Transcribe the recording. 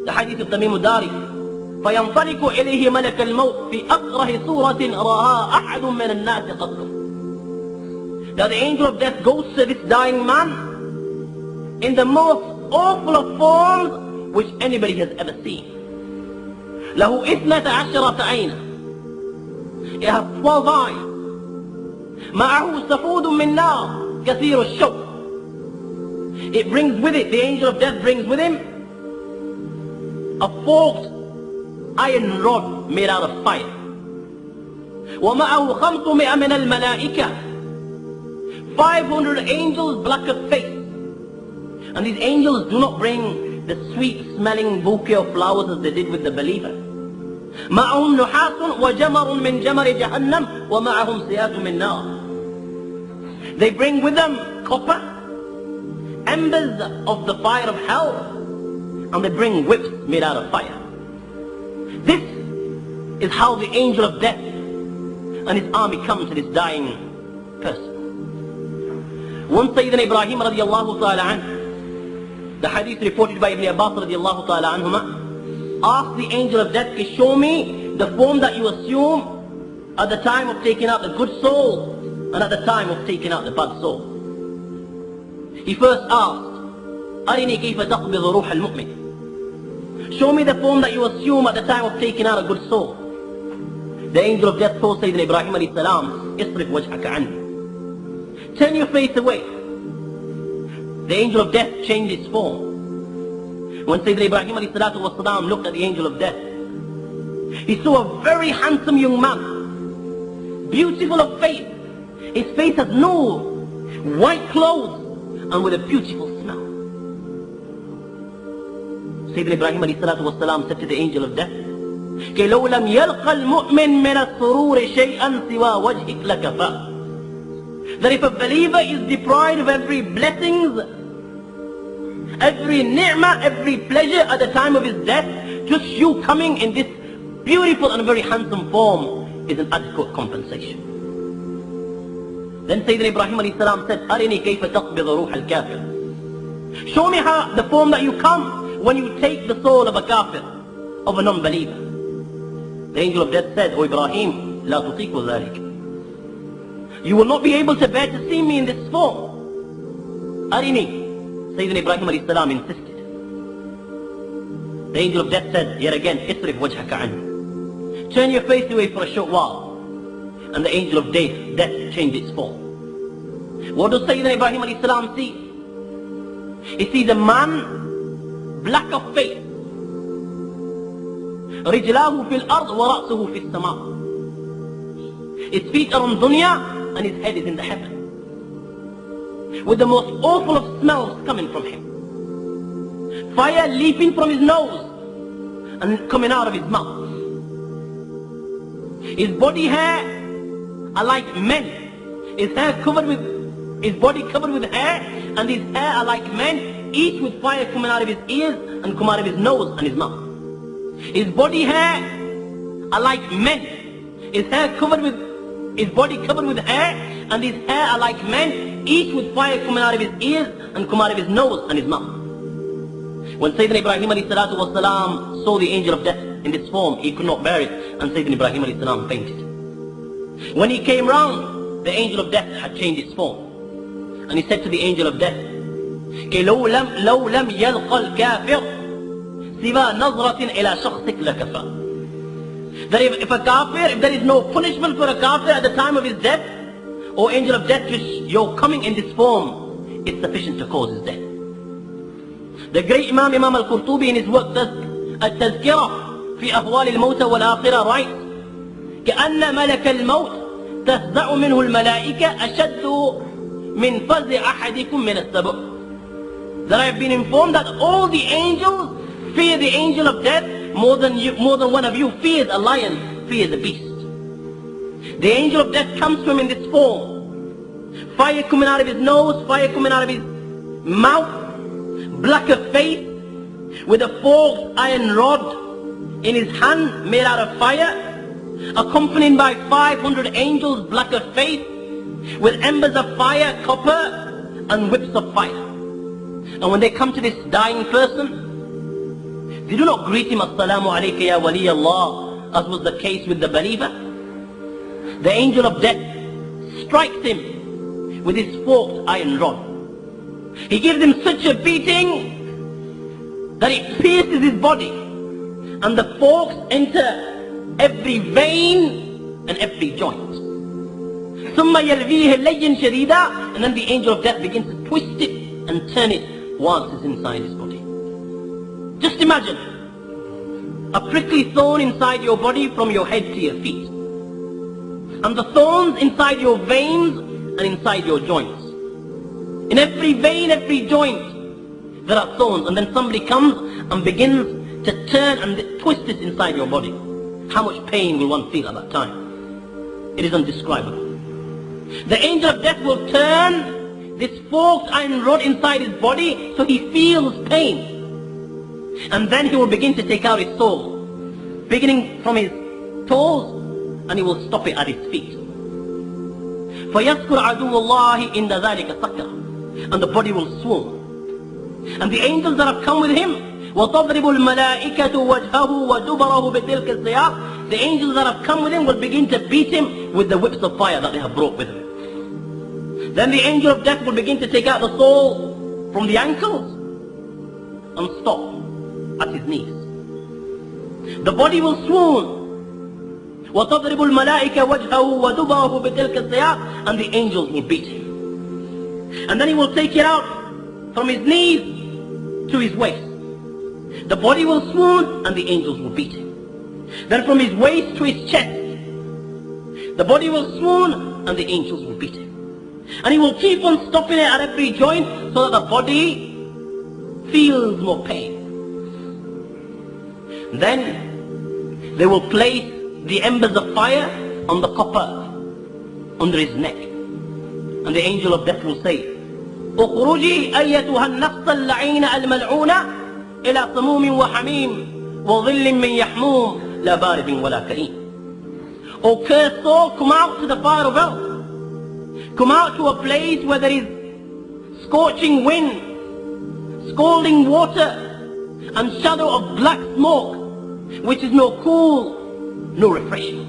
The hadith of Tamim Dari. فينطلق إليه ملك الموت في أقره صورة رآها أحد من الناس قط. Now the angel of death goes to this dying man in the most awful of forms which anybody has ever seen. له 12 عينا. He has 12 eyes. معه سفود من نار كثير الشوك. It brings with it, the angel of death brings with him a forked iron rod made out of fire. ومعه 500 من الملائكة. 500 angels black of face. And these angels do not bring the sweet smelling bouquet of flowers as they did with the believer. معهم نحاس وجمر من جمر جهنم ومعهم سيات من نار. They bring with them copper, embers of the fire of hell, and they bring whips made out of fire. This is how the angel of death and his army come to this dying person. Once Sayyidina Ibrahim radiallahu ta'ala anhu, the hadith reported by Ibn Abbas radiallahu ta'ala anhuma, asked the angel of death, show me the form that you assume at the time of taking out the good soul and at the time of taking out the bad soul. He first asked, أرني كيف تقبض روح المؤمن. Show me the form that you assume at the time of taking out a good soul. The angel of death told Sayyidina Ibrahim alayhi salam, اصرف وجهك عني. Turn your face away. The angel of death changed its form. When Sayyidina Ibrahim alayhi salatu wasalam looked at the angel of death, he saw a very handsome young man, beautiful of face. His face has nur, white clothes, and with a beautiful smell. Sayyidina Ibrahim alayhi salatu wasalam said to the angel of death, كي لو لم يلقى المؤمن من السرور شيئا سوى وجهك لكفى. That if a believer is deprived of every blessings, every ni'mah, every pleasure at the time of his death, just you coming in this beautiful and very handsome form is an adequate compensation. Then Sayyidina Ibrahim alayhi salam said, أرني كيف تقبض روح الكافر. Show me how the form that you come when you take the soul of a kafir, of a non-believer. The angel of death said, O Ibrahim, لا تطيق ذلك. You will not be able to bear to see me in this form. Arini. Sayyidina Ibrahim alayhi salam insisted. The angel of death said, yet again, اصرف وجهك عني. Turn your face away for a short while. And the angel of death changed its form. What does Sayyidina Ibrahim alayhi salam see? He sees a man black of face. رجلاه في الأرض ورأسه في السماء. His feet are on dunya and his head is in the heaven. With the most awful of smells coming from him. Fire leaping from his nose and coming out of his mouth. His body hair are like men. His body covered with hair, and his hair are like men, each with fire coming out of his ears and come out of his nose and his mouth. His body hair are like men. His body covered with hair, and his hair are like men, each with fire coming out of his ears and come out of his nose and his mouth. When Sayyidina Ibrahim alayhi salatu wasalam saw the angel of death in this form, he could not bear it, and Sayyidina Ibrahim alayhi salam fainted. When he came round, the angel of death had changed its form. And he said to the angel of death, لو لم يلقى الكافر سوى نظرة إلى شخصك لكفى. That if a kafir, if there is no punishment for a kafir at the time of his death, O angel of death, just your coming in this form is sufficient to cause his death. The great Imam al-Qurtubi in his work التذكرة في أهوال الموت والآخرة writes كأن ملك الموت تفزع منه الملائكة أشد من فزع أحدكم من السبع. That I have been informed that all the angels fear the angel of death more than one of you fears a lion, fears a beast. The angel of death comes to him in this form. Fire coming out of his nose, fire coming out of his mouth, black of face, with a forked iron rod in his hand made out of fire, accompanied by 500 angels black of face, with embers of fire, copper, and whips of fire. And when they come to this dying person, They do not greet him, Assalamu alayka ya wali Allah, as was the case with the believer. The angel of death strikes him with his forked iron rod. He gives him such a beating that it pierces his body, and the forks enter every vein and every joint. ثم يلويه ليا شديدا, and then the angel of death begins to twist it and turn it whilst it's inside his body. Just imagine a prickly thorn inside your body from your head to your feet, and the thorns inside your veins and inside your joints. In every vein, every joint, there are thorns, and then somebody comes and begins to turn and twist it inside your body. How much pain will one feel at that time? It is indescribable. The angel of death will turn this forked iron rod inside his body so he feels pain. And then he will begin to take out his soul, beginning from his toes, and he will stop it at his feet. فَيَذْكُرْ عَدُوُّ اللَّهِ إِنَّ ذَلِكَ سَكَّرًا, and the body will swoon. And the angels that have come with him, وَتَضْرِبُ الْمَلَائِكَةُ وَجْهَهُ وَدُبَرَهُ بِتِلْكَ السِّيَاقِ, the angels that have come with him will begin to beat him with the whips of fire that they have brought with them. Then the angel of death will begin to take out the soul from the ankles and stop at his knees. The body will swoon. وَتَضْرِبُ الْمَلَائِكَةُ وَجْهَهُ وَدُبَرَهُ بِتِلْكَ السِّيَاقِ, and the angels will beat him. And then he will take it out from his knees to his waist. The body will swoon and the angels will beat him. Then from his waist to his chest, the body will swoon and the angels will beat him. And he will keep on stopping it at every joint so that the body feels more pain. Then they will place the embers of fire on the copper under his neck. And the angel of death will say, اخرجي أيتها النفس اللعينة الملعونة إلى سموم وحميم وظل من يحموم لا بارد ولا كريم. O cursed soul, come out to the fire of hell. Come out to a place where there is scorching wind, scalding water, and shadow of black smoke, which is no cool, no refreshing.